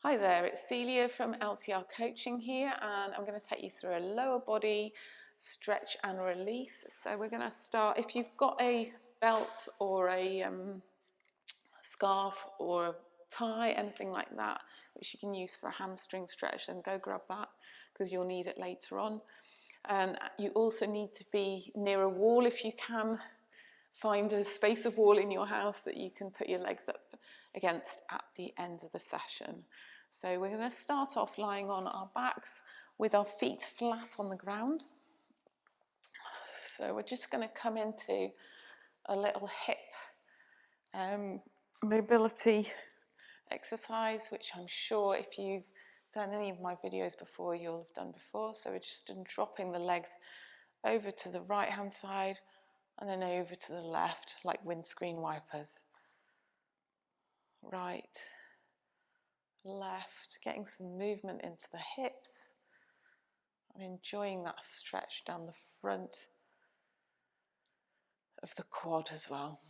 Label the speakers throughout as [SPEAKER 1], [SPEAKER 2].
[SPEAKER 1] Hi there, it's Celia from LTR Coaching here, and I'm going to take you through a lower body stretch and release. So we're going to start, if you've got a belt or a scarf or a tie, anything like that, which you can use for a hamstring stretch, then go grab that because you'll need it later on. And you also need to be near a wall if you can. Find a space of wall in your house that you can put your legs up against at the end of the session. So we're going to start off lying on our backs with our feet flat on the ground. So we're just going to come into a little hip mobility exercise, which I'm sure if you've done any of my videos before, you'll have done before. So we're just dropping the legs over to the right hand side and then over to the left, like windscreen wipers. Right, left, getting some movement into the hips. I'm enjoying that stretch down the front of the quad as well.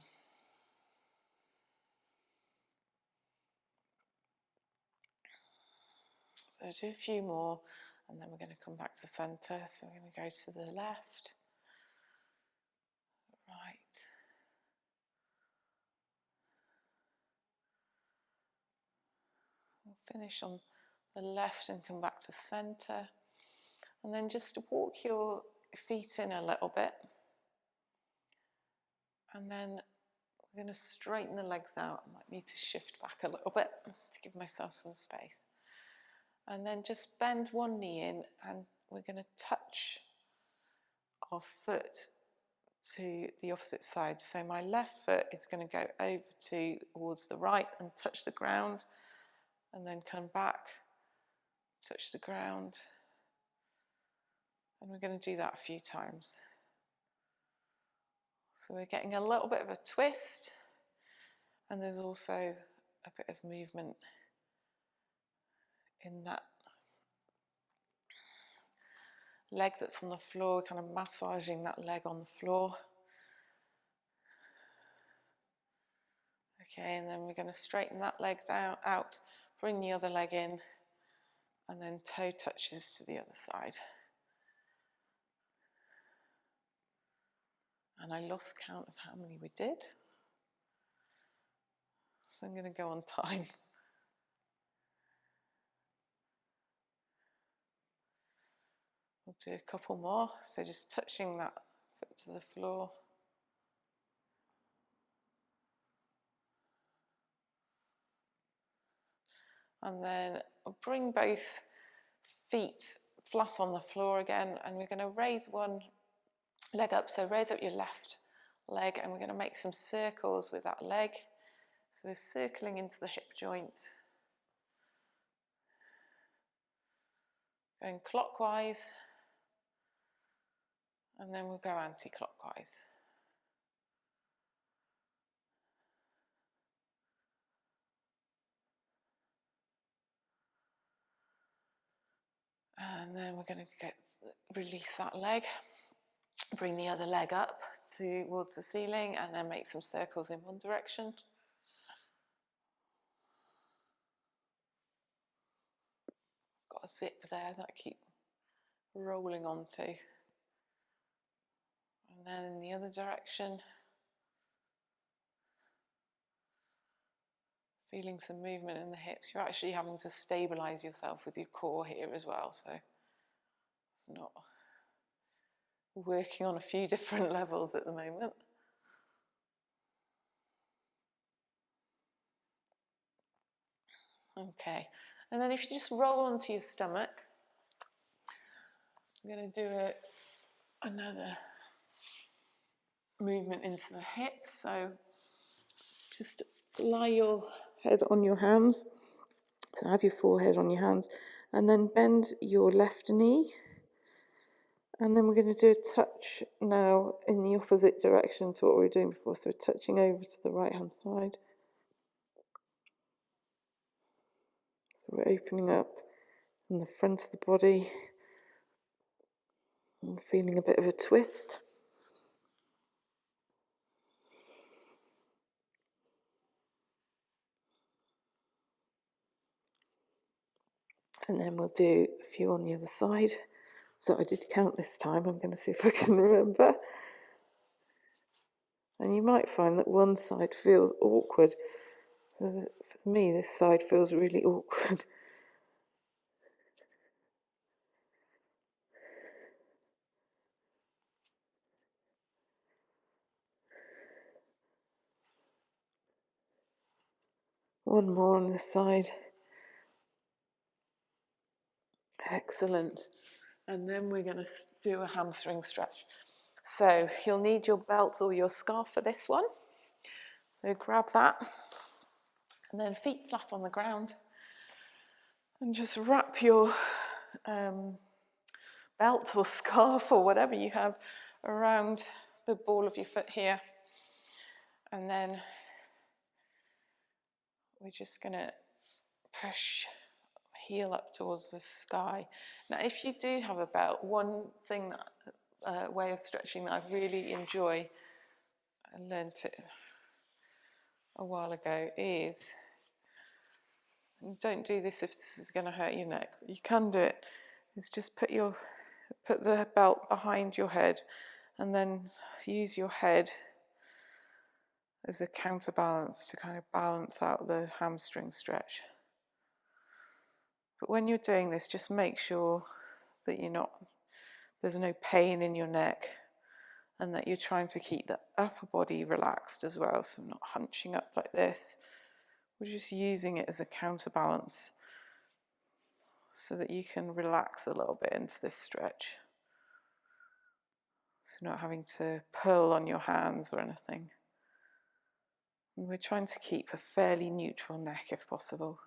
[SPEAKER 1] So do a few more and then we're going to come back to centre. So we're going to go to the left, right, we'll finish on the left and come back to centre, and then just walk your feet in a little bit, and then we're going to straighten the legs out. I might need to shift back a little bit to give myself some space. And then just bend one knee in and we're going to touch our foot to the opposite side. So my left foot is going to go over towards the right and touch the ground, and then come back, touch the ground. And we're going to do that a few times. So we're getting a little bit of a twist, and there's also a bit of movement in that leg that's on the floor, kind of massaging that leg on the floor. Okay, and then we're going to straighten that leg down, out, bring the other leg in, and then toe touches to the other side. And I lost count of how many we did, so I'm going to go on time. We'll do a couple more, so just touching that foot to the floor. And then we'll bring both feet flat on the floor again, and we're going to raise one leg up. So raise up your left leg, and we're going to make some circles with that leg. So we're circling into the hip joint, going clockwise, and then we'll go anti-clockwise. And then we're going to release that leg, bring the other leg up towards the ceiling, and then make some circles in one direction. Got a zip there that I keep rolling onto. And then in the other direction, feeling some movement in the hips. You're actually having to stabilize yourself with your core here as well, so it's not working on a few different levels at the moment. Okay, and then if you just roll onto your stomach, I'm going to do another movement into the hips. So just lie your head on your hands, so have your forehead on your hands, and then bend your left knee, and then we're going to do a touch now in the opposite direction to what we were doing before. So we're touching over to the right hand side, so we're opening up in the front of the body and feeling a bit of a twist. And then we'll do a few on the other side. So I did count this time. I'm going to see if I can remember. And you might find that one side feels awkward. So for me, this side feels really awkward. One more on this side. Excellent. And then we're going to do a hamstring stretch. So you'll need your belt or your scarf for this one. So grab that. And then feet flat on the ground. And just wrap your belt or scarf or whatever you have around the ball of your foot here. And then we're just going to push heel up towards the sky. Now, if you do have a belt, one thing that way of stretching that I really enjoy, I learned it a while ago, is, don't do this if this is going to hurt your neck. You can do it. Is just put the belt behind your head, and then use your head as a counterbalance to kind of balance out the hamstring stretch. But when you're doing this, just make sure that there's no pain in your neck, and that you're trying to keep the upper body relaxed as well. So I'm not hunching up like this. We're just using it as a counterbalance so that you can relax a little bit into this stretch. So not having to pull on your hands or anything. And we're trying to keep a fairly neutral neck if possible.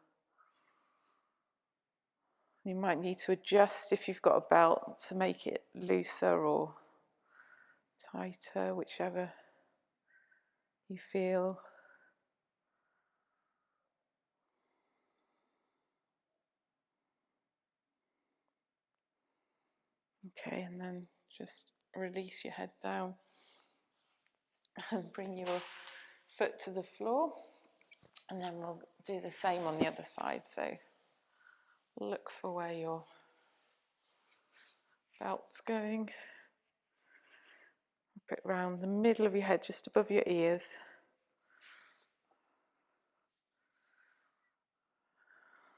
[SPEAKER 1] You might need to adjust if you've got a belt to make it looser or tighter, whichever you feel. Okay, and then just release your head down and bring your foot to the floor. And then we'll do the same on the other side. So look for where your belt's going. Wrap it around the middle of your head, just above your ears.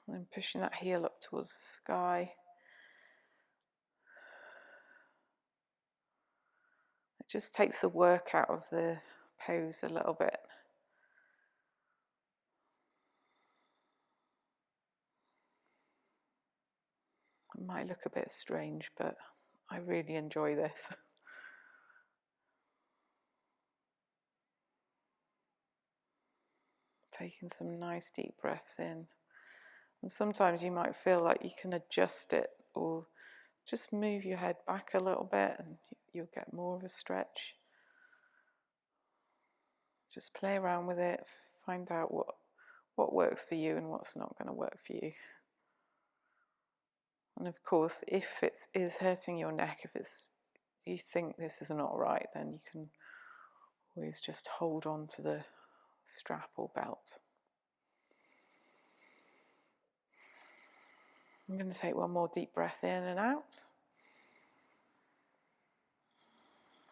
[SPEAKER 1] And then pushing that heel up towards the sky. It just takes the work out of the pose a little bit. It might look a bit strange, but I really enjoy this. Taking some nice deep breaths in. And sometimes you might feel like you can adjust it, or just move your head back a little bit and you'll get more of a stretch. Just play around with it, find out what works for you and what's not going to work for you. And of course, if it is hurting your neck, you think this is not right, then you can always just hold on to the strap or belt. I'm going to take one more deep breath in and out.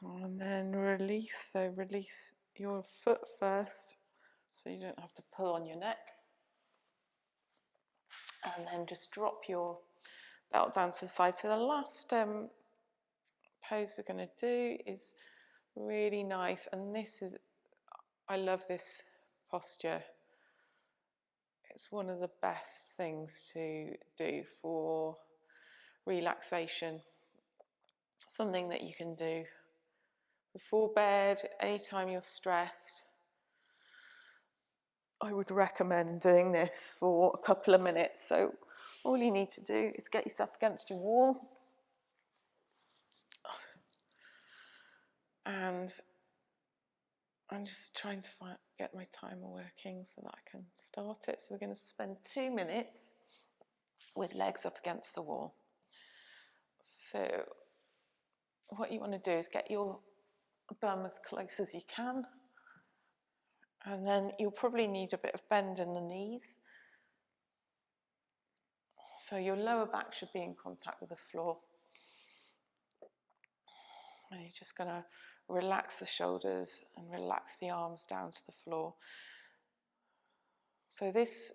[SPEAKER 1] And then release. So release your foot first, so you don't have to pull on your neck. And then just drop your belt down to the side. So the last pose we're going to do is really nice. And I love this posture. It's one of the best things to do for relaxation. Something that you can do before bed, anytime you're stressed. I would recommend doing this for a couple of minutes. So all you need to do is get yourself against your wall. And I'm just trying to get my timer working so that I can start it. So we're going to spend 2 minutes with legs up against the wall. So what you want to do is get your bum as close as you can. And then you'll probably need a bit of bend in the knees. So your lower back should be in contact with the floor. And you're just going to relax the shoulders and relax the arms down to the floor. So this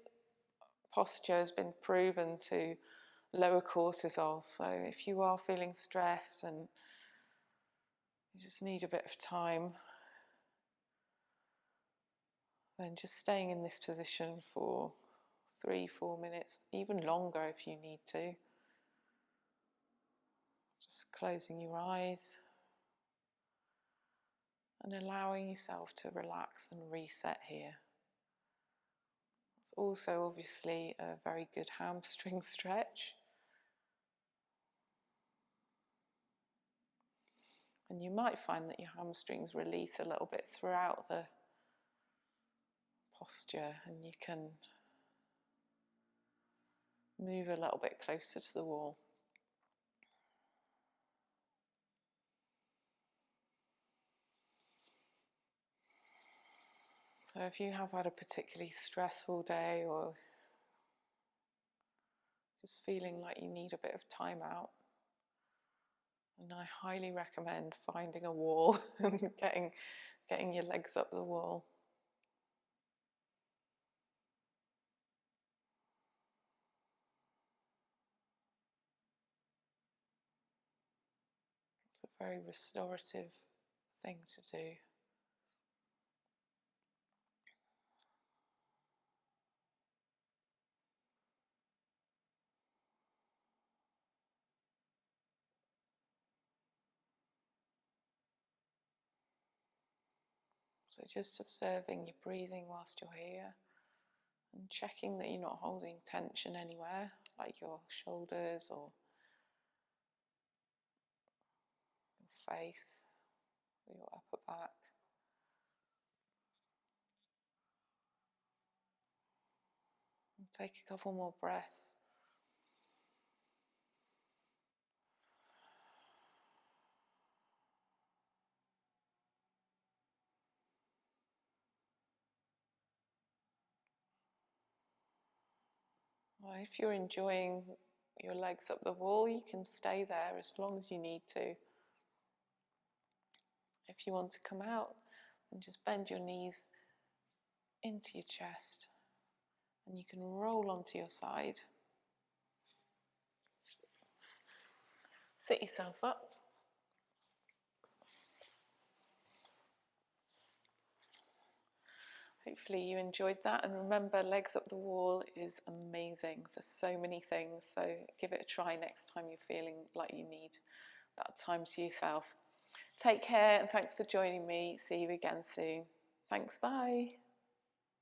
[SPEAKER 1] posture has been proven to lower cortisol. So if you are feeling stressed and you just need a bit of time, then just staying in this position for 3-4 minutes, even longer if you need to. Just closing your eyes and allowing yourself to relax and reset here. It's also obviously a very good hamstring stretch. And you might find that your hamstrings release a little bit throughout the posture, and you can move a little bit closer to the wall. So if you have had a particularly stressful day or just feeling like you need a bit of time out, and I highly recommend finding a wall and getting your legs up the wall. It's a very restorative thing to do. So just observing your breathing whilst you're here and checking that you're not holding tension anywhere, like your shoulders or your face or your upper back. And take a couple more breaths. Well, if you're enjoying your legs up the wall, you can stay there as long as you need to. If you want to come out, then just bend your knees into your chest and you can roll onto your side. Sit yourself up. Hopefully you enjoyed that, and remember, legs up the wall is amazing for so many things, so give it a try next time you're feeling like you need that time to yourself. Take care and thanks for joining me. See you again soon. Thanks, bye.